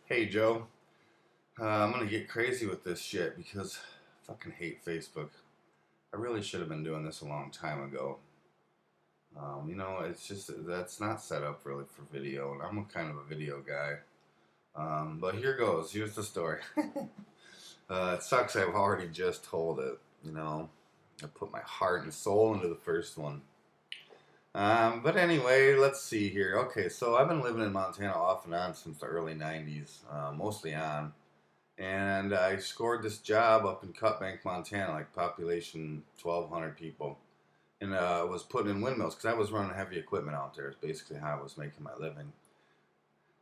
Hey Joe, I'm gonna get crazy with this shit because I fucking hate Facebook. I really should have been doing this a long time ago. It's just that's not set up really for video, and I'm a kind of a video guy. But here goes. Here's the story. It sucks. I've already just told it. I put my heart and soul into the first one. But anyway, let's see here. Okay, so I've been living in Montana off and on since the early '90s, mostly on. And I scored this job up in Cutbank, Montana, like population 1,200 people, and was putting in windmills because I was running heavy equipment out there. Is basically how I was making my living.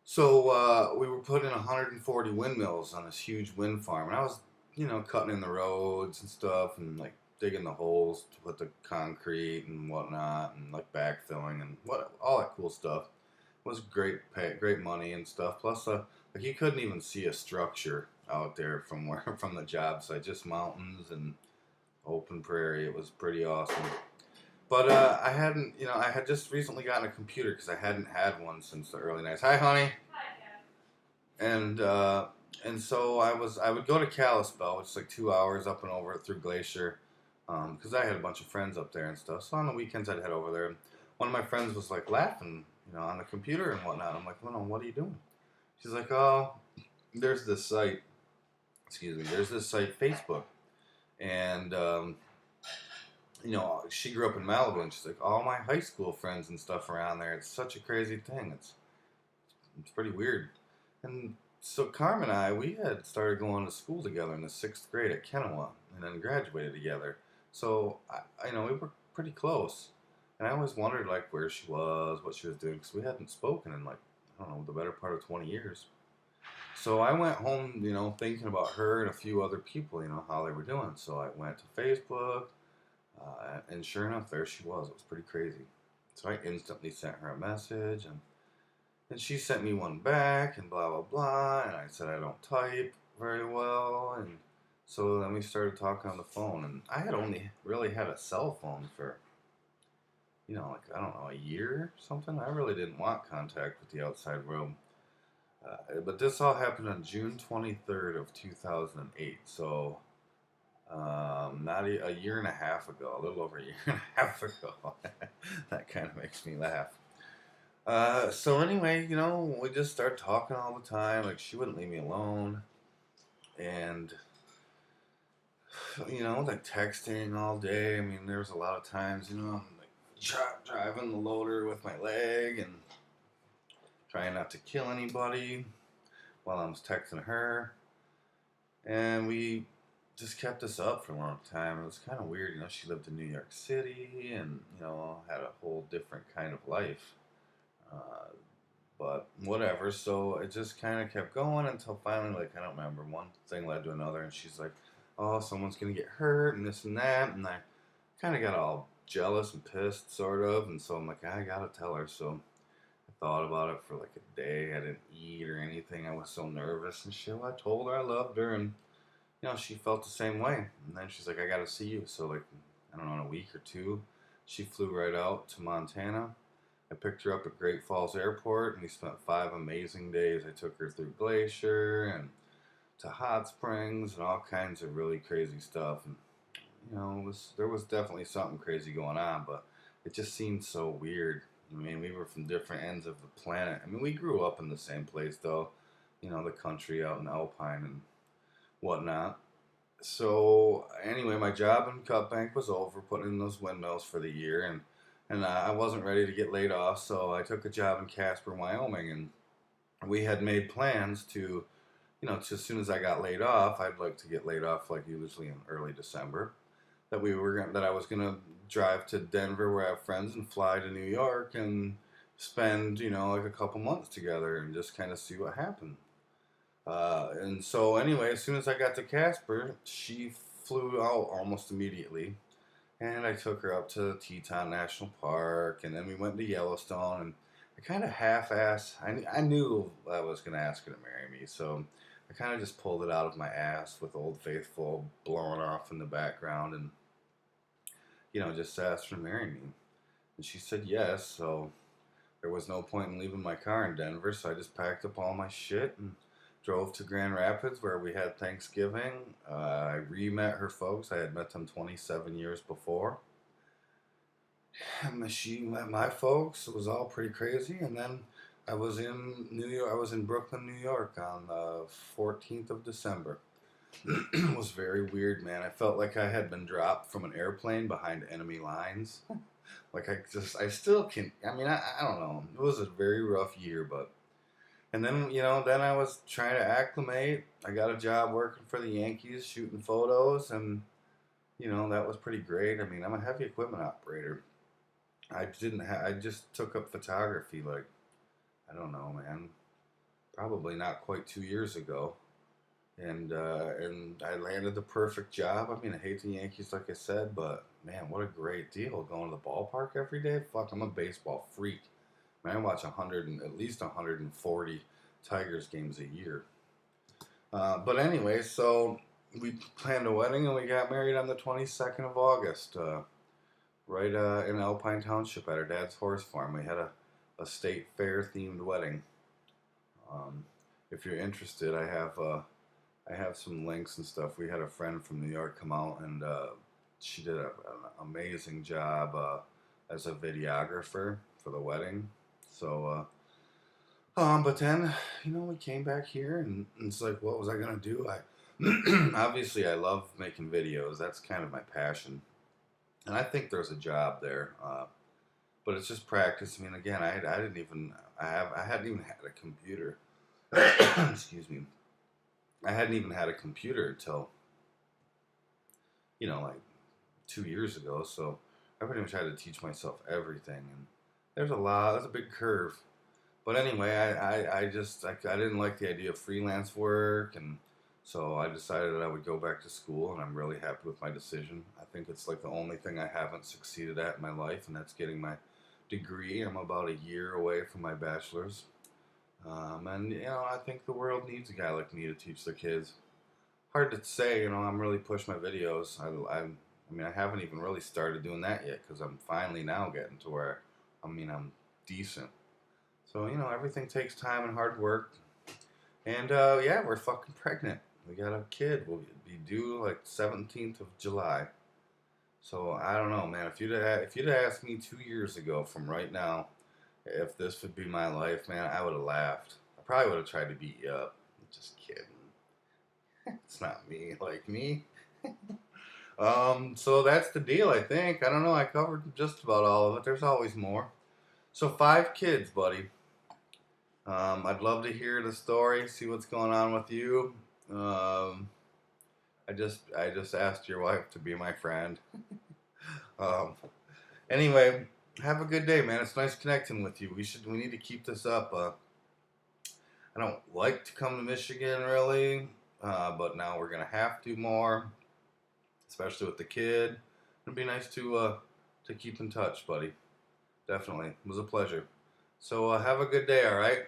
So we were putting 140 windmills on this huge wind farm, and I was, cutting in the roads and stuff, and like digging the holes to put the concrete and whatnot, and like backfilling and what all that cool stuff. It was great pay, great money and stuff. Plus, like you couldn't even see a structure out there from where from the job site, just mountains and open prairie. It was pretty awesome. But I hadn't, I had just recently gotten a computer because I hadn't had one since the early '90s. Hi, honey. And so I would go to Kalispell, which is like 2 hours up and over through Glacier, because I had a bunch of friends up there and stuff. So on the weekends I'd head over there. And one of my friends was like laughing, on the computer and whatnot. I'm like, well, no, what are you doing? She's like, oh, there's this site. Excuse me. There's this site, Facebook, and she grew up in Malibu, and she's like, all my high school friends and stuff around there. It's such a crazy thing. It's pretty weird. And so Carmen and I, we had started going to school together in the sixth grade at Kennewa, and then graduated together. So we were pretty close. And I always wondered like where she was, what she was doing, because we hadn't spoken in like I don't know the better part of 20 years. So I went home, thinking about her and a few other people, how they were doing. So I went to Facebook, and sure enough, there she was. It was pretty crazy. So I instantly sent her a message, and she sent me one back, and blah, blah, blah. And I said I don't type very well. And so then we started talking on the phone. And I had only really had a cell phone for, like, I don't know, a year or something. I really didn't want contact with the outside world. But this all happened on June 23rd of 2008. So not a year and a half ago, a little over a year and a half ago. That kind of makes me laugh. So anyway, we just started talking all the time. Like she wouldn't leave me alone, and like texting all day. I mean, there was a lot of times, I'm like driving the loader with my leg and trying not to kill anybody while I was texting her, and we just kept this up for a long time. It was kind of weird, She lived in New York City, and had a whole different kind of life. Uh, but whatever. So it just kind of kept going until finally, like, I don't remember, one thing led to another, and she's like, "Oh, someone's gonna get hurt," and this and that, and I kind of got all jealous and pissed, sort of, and so I'm like, I gotta tell her. So I thought about it for like a day. I didn't eat or anything. I was so nervous and shit. Well, I told her I loved her, and she felt the same way. And then she's like, "I gotta see you." So like, I don't know, in a week or two, she flew right out to Montana. I picked her up at Great Falls Airport, and we spent 5 amazing days. I took her through Glacier and to Hot Springs and all kinds of really crazy stuff. And there was definitely something crazy going on, but it just seemed so weird. I mean, we were from different ends of the planet. I mean, we grew up in the same place, though. The country out in Alpine and whatnot. So anyway, my job in Cutbank was over, putting in those windmills for the year, and I wasn't ready to get laid off, so I took a job in Casper, Wyoming, and we had made plans to, to, as soon as I got laid off, I'd like to get laid off like usually in early December. That I was gonna drive to Denver where I have friends and fly to New York and spend like a couple months together and just kind of see what happened. And so anyway, as soon as I got to Casper, she flew out almost immediately, and I took her up to Teton National Park, and then we went to Yellowstone, and I kind of half-assed. I knew I was gonna ask her to marry me, so I kind of just pulled it out of my ass with Old Faithful blowing off in the background, and just asked her to marry me, and she said yes. So there was no point in leaving my car in Denver, so I just packed up all my shit and drove to Grand Rapids where we had Thanksgiving. I re-met her folks. I had met them 27 years before. And she met my folks. It was all pretty crazy. And then I was in New York. I was in Brooklyn, New York on the 14th of December. It was very weird, man. I felt like I had been dropped from an airplane behind enemy lines. Like I still can. I mean, I don't know. It was a very rough year, but. And then, then I was trying to acclimate. I got a job working for the Yankees, shooting photos, and, that was pretty great. I mean, I'm a heavy equipment operator. I just took up photography, like, I don't know, man, probably not quite 2 years ago. And I landed the perfect job. I mean, I hate the Yankees, like I said, but man, what a great deal going to the ballpark every day. Fuck, I'm a baseball freak. Man, I watch at least 140 Tigers games a year. But anyway, so we planned a wedding and we got married on the 22nd of August, right in Alpine Township at our dad's horse farm. We had a state fair themed wedding. If you're interested, I have some links and stuff. We had a friend from New York come out, and she did an amazing job as a videographer for the wedding. So, but then, we came back here, and it's like, what was I gonna do? Obviously, I love making videos. That's kind of my passion, and I think there's a job there. But it's just practice. I mean, again, I hadn't even had a computer. Excuse me. I hadn't even had a computer until, like 2 years ago. So I pretty much had to teach myself everything, and there's a big curve. But anyway, I didn't like the idea of freelance work, and so I decided that I would go back to school, and I'm really happy with my decision. I think it's like the only thing I haven't succeeded at in my life, and that's getting my degree. I'm about a year away from my bachelor's. And I think the world needs a guy like me to teach their kids. Hard to say, I'm really pushing my videos. I mean, I haven't even really started doing that yet because I'm finally now getting to where, I'm decent. So, everything takes time and hard work. And, yeah, we're fucking pregnant. We got a kid. We'll be due like 17th of July. So, I don't know, man. If you'd have asked me 2 years ago from right now, if this would be my life, man, I would have laughed. I probably would have tried to beat you up. Just kidding. It's not me, like me. So that's the deal, I think. I don't know, I covered just about all of it. There's always more. So 5 kids, buddy. I'd love to hear the story, see what's going on with you. I just asked your wife to be my friend. um, anyway, have a good day, man. It's nice connecting with you. We need to keep this up. I don't like to come to Michigan really, but now we're gonna have to more, especially with the kid. It'd be nice to keep in touch, buddy. Definitely, it was a pleasure. So have a good day. All right,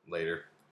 later.